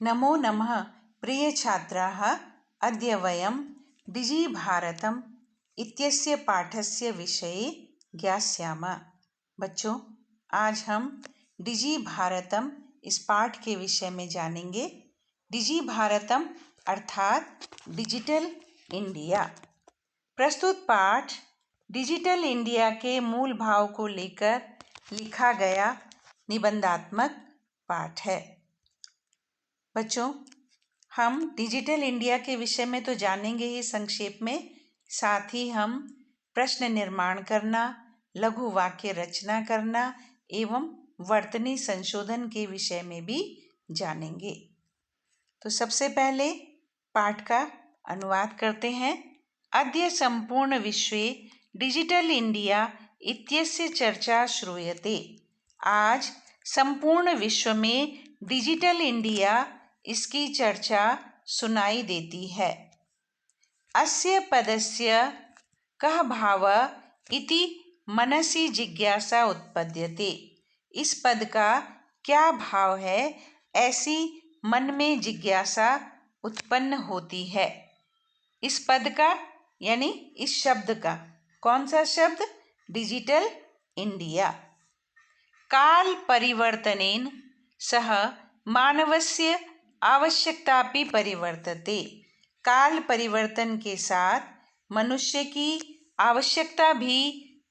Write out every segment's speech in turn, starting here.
नमो नमः प्रिय छात्राः। अद्य वयं डिजिभारतम् इत्यस्य पाठस्य विषये ज्ञास्यामः। बच्चों, आज हम डिजिभारतम् इस पाठ के विषय में जानेंगे। डिजिभारतम् अर्थात डिजिटल इंडिया। प्रस्तुत पाठ डिजिटल इंडिया के मूल भाव को लेकर लिखा गया निबंधात्मक पाठ है। बच्चों, हम डिजिटल इंडिया के विषय में तो जानेंगे ही संक्षेप में, साथ ही हम प्रश्न निर्माण करना, लघु वाक्य रचना करना एवं वर्तनी संशोधन के विषय में भी जानेंगे। तो सबसे पहले पाठ का अनुवाद करते हैं। अद्य संपूर्ण विश्वे डिजिटल इंडिया इत्यस्य चर्चा श्रूयते। आज संपूर्ण विश्व में डिजिटल इंडिया इसकी चर्चा सुनाई देती है। अस्य पदस्य कः भावः इति मनसि जिज्ञासा उत्पद्यते। इस पद का क्या भाव है, ऐसी मन में जिज्ञासा उत्पन्न होती है। इस पद का यानी इस शब्द का, कौन सा शब्द? Digital India. काल परिवर्तनेन सह मानवस्य आवश्यकतापि परिवर्तते। काल परिवर्तन के साथ मनुष्य की आवश्यकता भी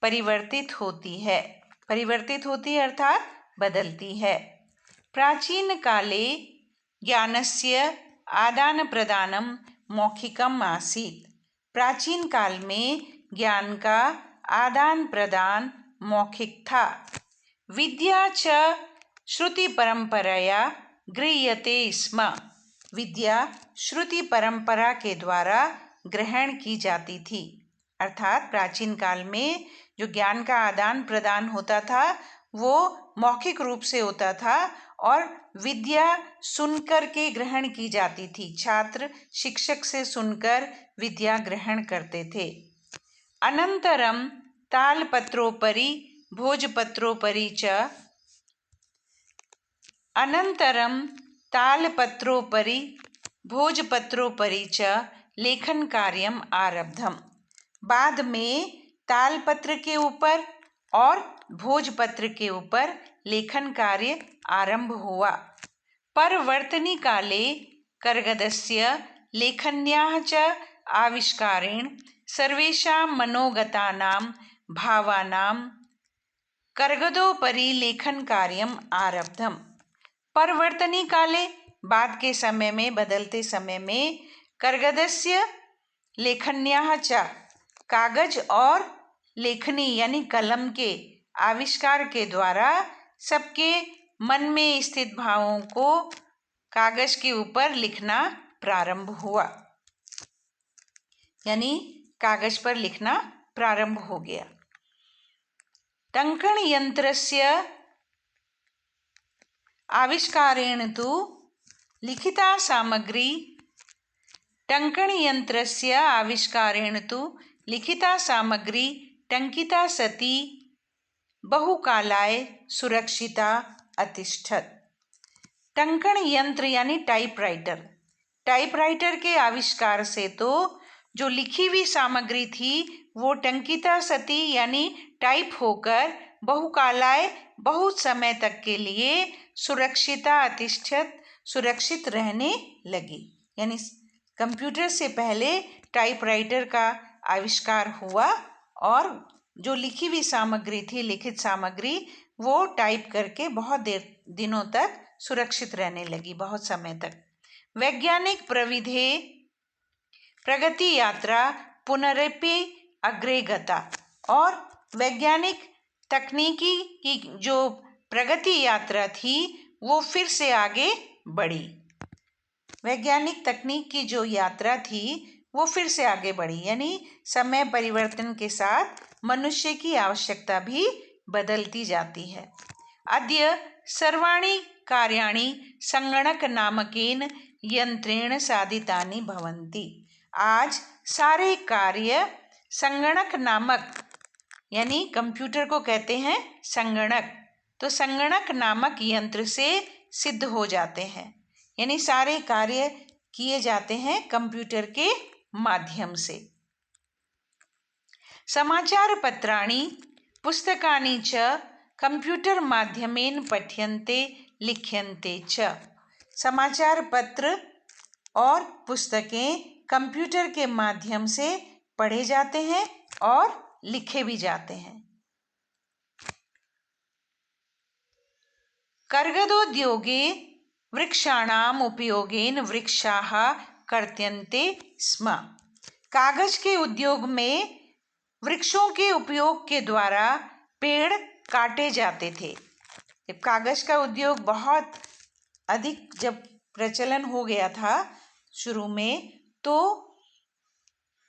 परिवर्तित होती है। परिवर्तित होती है अर्थात बदलती है। प्राचीन काले ज्ञानस्य आदान प्रदानम मौखिकम आसीत्। प्राचीन काल में ज्ञान का आदान प्रदान मौखिक था। विद्या च श्रुति परंपराया गृह्यते स्म। विद्या श्रुति परंपरा के द्वारा ग्रहण की जाती थी। अर्थात प्राचीन काल में जो ज्ञान का आदान प्रदान होता था वो मौखिक रूप से होता था और विद्या सुनकर के ग्रहण की जाती थी। छात्र शिक्षक से सुनकर विद्या ग्रहण करते थे। अनंतरम तालपत्रोपरि भोजपत्रोपरि च अनंतरम तालपत्रोपरि भोजपत्रोपरि च लेखन कार्यम आरब्धम। बाद में तालपत्र के ऊपर और भोजपत्र के ऊपर लेखन कार्य आरंभ हुआ। परवर्तनी काले कर्गदस्य लेखन्याः च आविष्कारेण सर्वेषां मनोगतानां भावानां कर्गदोपरि लेखन कार्यम आरब्धम। परवर्तनी काले बाद के समय में, बदलते समय में, कर्गदस्य लेखन्याः च कागज और लेखनी यानी कलम के आविष्कार के द्वारा सबके मन में स्थित भावों को कागज के ऊपर लिखना प्रारंभ हुआ। यानी कागज पर लिखना प्रारंभ हो गया। टंकण यंत्रस्य आविष्कारेण तु लिखिता सामग्री टंकण यंत्रस्य आविष्कारेण तु लिखिता सामग्री टंकिता सती बहुकालाय सुरक्षिता अतिष्ठत्। टंकण यंत्र यानी टाइपराइटर। टाइपराइटर के आविष्कार से तो जो लिखी हुई सामग्री थी वो टंकिता सती यानी टाइप होकर बहुकालाय बहुत समय तक के लिए सुरक्षिता अतिष्ठत सुरक्षित रहने लगी। यानी कंप्यूटर से पहले टाइपराइटर का आविष्कार हुआ और जो लिखी हुई सामग्री थी, लिखित सामग्री, वो टाइप करके बहुत दिनों तक सुरक्षित रहने लगी, बहुत समय तक। वैज्ञानिक प्रविधि प्रगति यात्रा पुनरपि अग्रे गता। और वैज्ञानिक तकनीकी की जो प्रगति यात्रा थी वो फिर से आगे बढ़ी। वैज्ञानिक तकनीक की जो यात्रा थी वो फिर से आगे बढ़ी। यानी समय परिवर्तन के साथ मनुष्य की आवश्यकता भी बदलती जाती है। अद्य सर्वाणि कार्याणि संगणक नामकेन यंत्रेण साधितानि भवन्ति। आज सारे कार्य संगणक नामक यानी कंप्यूटर को कहते हैं संगणक, तो संगणक नामक यंत्र से सिद्ध हो जाते हैं। यानी सारे कार्य किए जाते हैं कंप्यूटर के माध्यम से। समाचारपत्राणि पुस्तकानि च कंप्यूटर माध्यमेन पठ्यन्ते लिख्यन्ते च। समाचार पत्र और पुस्तकें कंप्यूटर के माध्यम से पढ़े जाते हैं और लिखे भी जाते हैं। कर्गदोद्योगे वृक्षाणाम उपयोगेन वृक्षाः कर्त्यन्ते स्म। कागज के उद्योग में वृक्षों के उपयोग के द्वारा पेड़ काटे जाते थे। जब कागज का उद्योग बहुत अधिक जब प्रचलन हो गया था शुरू में, तो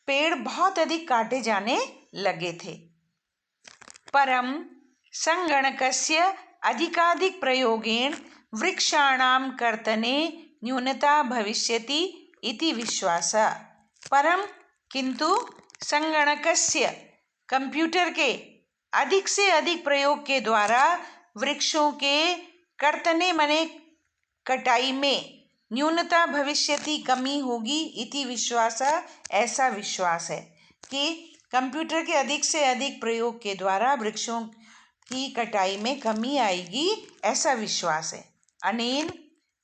पेड़ बहुत अधिक काटे जाने लगे थे। परम संगणकस्य अधिकाधिक प्रयोगेण वृक्षाणां कर्तने न्यूनता भविष्यति इति विश्वासः। परम किंतु संगणकस्य कंप्यूटर के अधिक से अधिक प्रयोग के द्वारा वृक्षों के कर्तने मने कटाई में न्यूनता भविष्यति कमी होगी इति विश्वास, ऐसा विश्वास है कि कंप्यूटर के अधिक से अधिक प्रयोग के द्वारा वृक्षों की कटाई में कमी आएगी, ऐसा विश्वास है। अनेन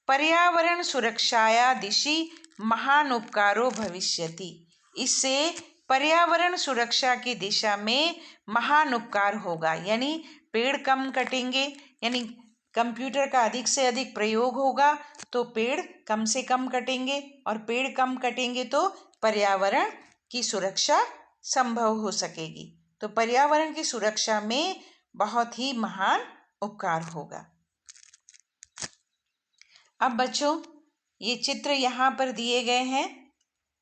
पर्यावरण सुरक्षाया दिशि महान उपकारो भविष्यति। इससे पर्यावरण सुरक्षा की दिशा में महान उपकार होगा, यानी पेड़ कम कटेंगे, यानी कंप्यूटर का अधिक से अधिक प्रयोग होगा तो पेड़ कम से कम कटेंगे, और पेड़ कम कटेंगे तो पर्यावरण की सुरक्षा संभव हो सकेगी। तो पर्यावरण की सुरक्षा में बहुत ही महान उपकार होगा। अब बच्चों, ये चित्र यहाँ पर दिए गए हैं।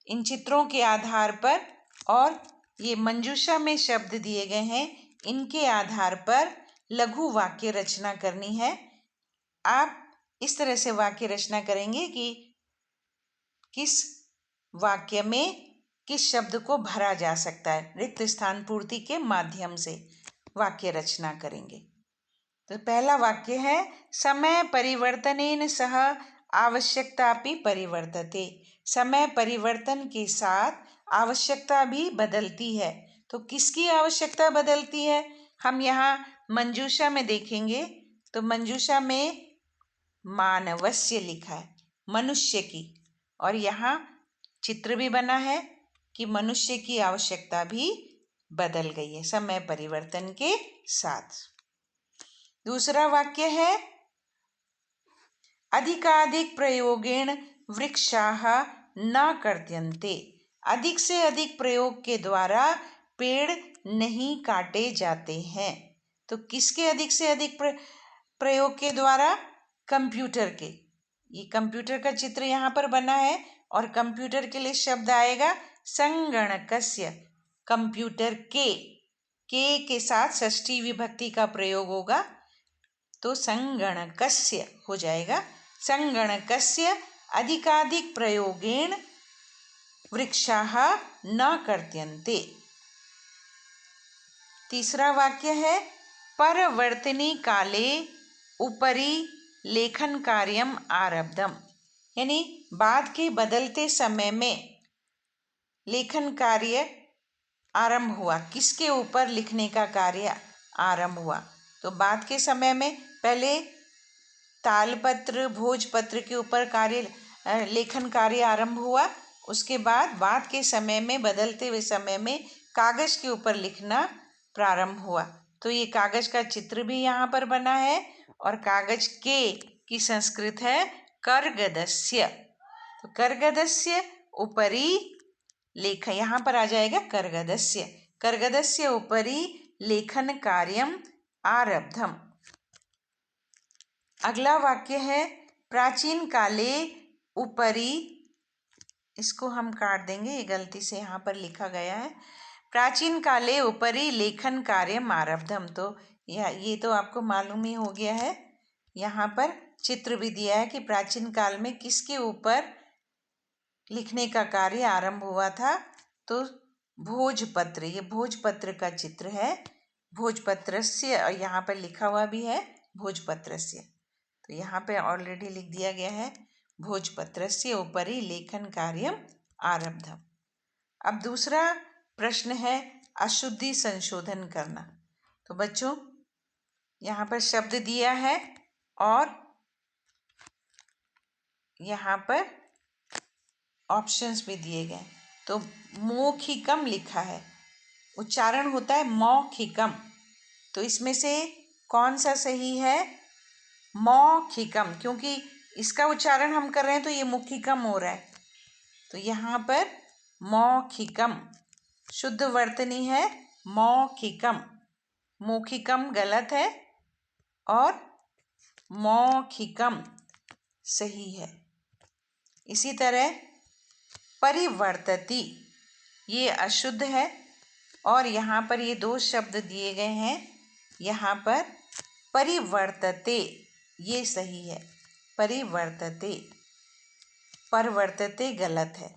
इन चित्रों के आधार पर और ये मंजूषा में शब्द दिए गए हैं, इनके आधार पर लघु वाक्य रचना करनी है। आप इस तरह से वाक्य रचना करेंगे कि किस वाक्य में किस शब्द को भरा जा सकता है, रिक्त स्थान पूर्ति के माध्यम से वाक्य रचना करेंगे। तो पहला वाक्य है, समय परिवर्तनेन सह आवश्यकतापि परिवर्तते। समय परिवर्तन के साथ आवश्यकता भी बदलती है। तो किसकी आवश्यकता बदलती है, हम यहाँ मंजूषा में देखेंगे तो मंजूषा में मानवस्य लिखा है, मनुष्य की, और यहाँ चित्र भी बना है कि मनुष्य की आवश्यकता भी बदल गई है समय परिवर्तन के साथ। दूसरा वाक्य है, अधिकाधिक प्रयोगेण वृक्षाः न कर्त्यन्ते। अधिक से अधिक प्रयोग के द्वारा पेड़ नहीं काटे जाते हैं। तो किसके अधिक से अधिक प्रयोग के द्वारा, कंप्यूटर के। ये कंप्यूटर का चित्र यहाँ पर बना है और कंप्यूटर के लिए शब्द आएगा संगणकस्य। कंप्यूटर के साथ षष्ठी विभक्ति का प्रयोग होगा तो संगणकस्य हो जाएगा। संगणकस्य अधिकाधिक प्रयोगेण वृक्षाः न कर्त्यन्ते। तीसरा वाक्य है, परवर्तिनी काले उपरि लेखन कार्यम आरब्धम। यानी बाद के बदलते समय में लेखन कार्य आरंभ हुआ। किसके ऊपर लिखने का कार्य आरंभ हुआ, तो बाद के समय में पहले तालपत्र भोजपत्र के ऊपर लेखन कार्य आरंभ हुआ। उसके बाद के समय में, बदलते हुए समय में कागज के ऊपर लिखना प्रारंभ हुआ। तो ये कागज का चित्र भी यहाँ पर बना है और कागज की संस्कृत है कर्गदस्य। तो कर्गदस्य उपरि लेख, यहाँ पर आ जाएगा कर्गदस्य। कर्गदस्य उपरि लेखन कार्यम आरब्धम। अगला वाक्य है, प्राचीन काले उपरि, इसको हम काट देंगे, ये गलती से यहाँ पर लिखा गया है। प्राचीन काले उपरि लेखन कार्यम आरब्धम। तो ये तो आपको मालूम ही हो गया है। यहाँ पर चित्र भी दिया है कि प्राचीन काल में किसके ऊपर लिखने का कार्य आरंभ हुआ था, तो भोजपत्र। ये भोजपत्र का चित्र है, भोजपत्रस्य, और यहाँ पर लिखा हुआ भी है भोजपत्रस्य। तो यहाँ पे ऑलरेडी लिख दिया गया है भोजपत्रस्य उपरि लेखन कार्यम् आरब्धम्। अब दूसरा प्रश्न है अशुद्धि संशोधन करना। तो बच्चों यहाँ पर शब्द दिया है और यहाँ पर ऑप्शंस भी दिए गए। तो मौखिकम लिखा है, उच्चारण होता है मौखिकम। तो इसमें से कौन सा सही है? मौखिकम, क्योंकि इसका उच्चारण हम कर रहे हैं तो ये मुखिकम हो रहा है। तो यहाँ पर मौखिकम, शुद्ध वर्तनी है मौखिकम। मौखिकम गलत है और मौखिकम सही है। इसी तरह परिवर्तति, ये अशुद्ध है और यहाँ पर ये दो शब्द दिए गए हैं। यहाँ पर परिवर्तते ये सही है, परिवर्तते। परवर्तते गलत है।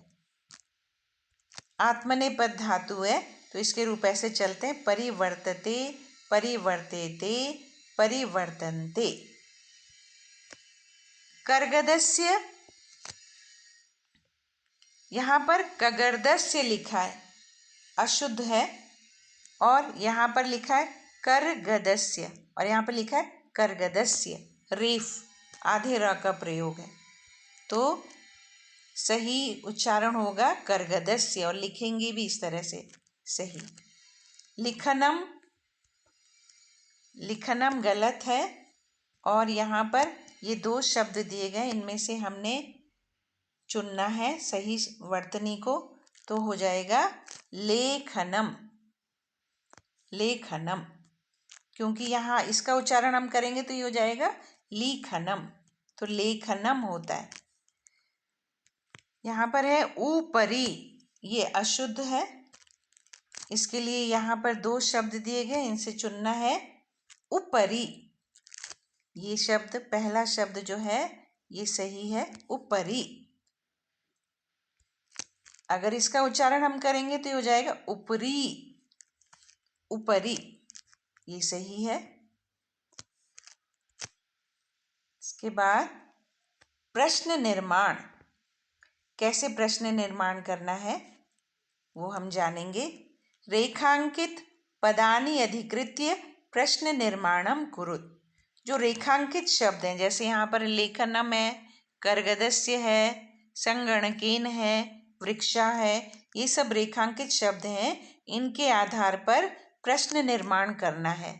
आत्मनेपद धातु है तो इसके रूप ऐसे चलते हैं परिवर्तते, परिवर्तेते, परिवर्तन्ते। कर्गदस्य, यहाँ पर कगर्दस्य लिखा है, अशुद्ध है। और यहाँ पर लिखा है करगदस्य और यहाँ पर लिखा है करगदस्य, रेफ, आधे र का प्रयोग है। तो सही उच्चारण होगा करगदस्य और लिखेंगे भी इस तरह से सही। लिखनम, लिखनम गलत है और यहाँ पर ये दो शब्द दिए गए, इनमें से हमने चुनना है सही वर्तनी को। तो हो जाएगा लेखनम, लेखनम, क्योंकि यहाँ इसका उच्चारण हम करेंगे तो ये हो जाएगा लिखनम। तो लेखनम होता है। यहाँ पर है ऊपरी, ये अशुद्ध है। इसके लिए यहाँ पर दो शब्द दिए गए, इनसे चुनना है ऊपरी। ये शब्द, पहला शब्द जो है ये सही है ऊपरी। अगर इसका उच्चारण हम करेंगे तो ये हो जाएगा ऊपरी, ऊपरी, ये सही है। इसके बाद प्रश्न निर्माण, कैसे प्रश्न निर्माण करना है वो हम जानेंगे। रेखांकित पदानि अधिकृत्य प्रश्न निर्माणम कुरुत। जो रेखांकित शब्द हैं, जैसे यहाँ पर लेखनम है, करगदस्य है, संगणकेन है, वृक्षा है, ये सब रेखांकित शब्द हैं। इनके आधार पर प्रश्न निर्माण करना है।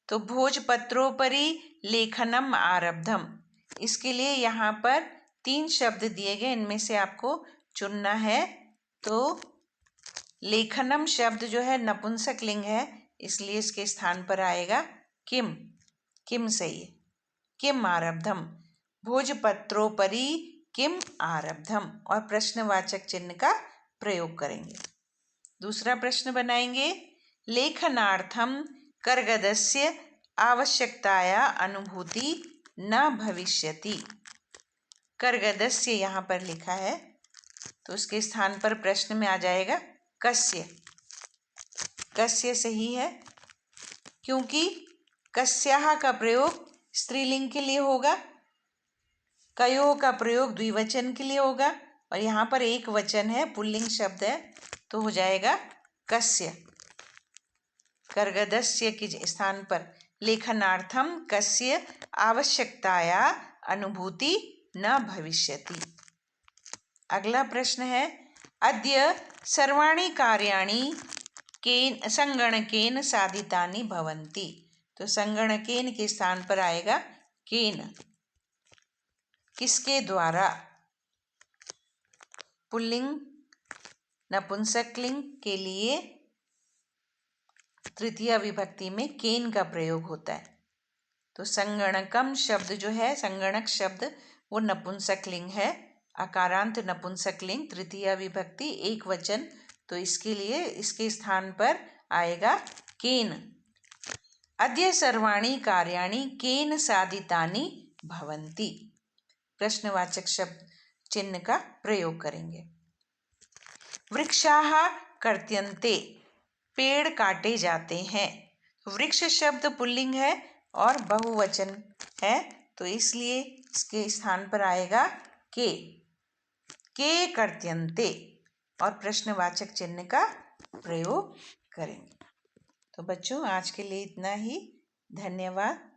तो भोजपत्रोपरि लेखनम आरब्धम, इसके लिए यहाँ पर 3 शब्द दिए गए, इनमें से आपको चुनना है। तो लेखनम शब्द जो है नपुंसक लिंग है, इसलिए इसके स्थान पर आएगा किम, किम सही है, किम आरब्धम, भोजपत्रोपरि किम आरब्धम, और प्रश्नवाचक चिन्ह का प्रयोग करेंगे। दूसरा प्रश्न बनाएंगे, लेखनार्थम करगदस्य आवश्यकताया अनुभूति न भविष्यति। करगदस्य यहाँ पर लिखा है तो उसके स्थान पर प्रश्न में आ जाएगा कस्य। कस्य सही है, क्योंकि कस्याः का प्रयोग स्त्रीलिंग के लिए होगा, कयो का प्रयोग द्विवचन के लिए होगा, और यहाँ पर एक वचन है, पुल्लिंग शब्द है, तो हो जाएगा कस्य। करगदस्य के स्थान पर लेखनार्थम कस्य आवश्यकताया अनुभूति न भविष्यति। अगला प्रश्न है, अद्य सर्वाणि कार्याणि केन संगणकेन साधितानि भवन्ति। तो संगणकेन के स्थान पर आएगा केन, किसके द्वारा। पुल्लिंग नपुंसकलिंग के लिए तृतीया विभक्ति में केन का प्रयोग होता है। तो संगणकम शब्द जो है, संगणक शब्द, वो नपुंसकलिंग है, अकारांत नपुंसकलिंग, तृतीया विभक्ति, एक वचन। तो इसके लिए इसके स्थान पर आएगा केन। अद्य सर्वाणि कार्याणि केन साधितानि भवन्ति, प्रश्नवाचक शब्द चिन्ह का प्रयोग करेंगे। वृक्षाः कर्त्यन्ते, पेड़ काटे जाते हैं। वृक्ष शब्द पुल्लिंग है और बहुवचन है, तो इसलिए इसके स्थान पर आएगा के कर्त्यन्ते और प्रश्नवाचक चिन्ह का प्रयोग करेंगे। तो बच्चों आज के लिए इतना ही। धन्यवाद।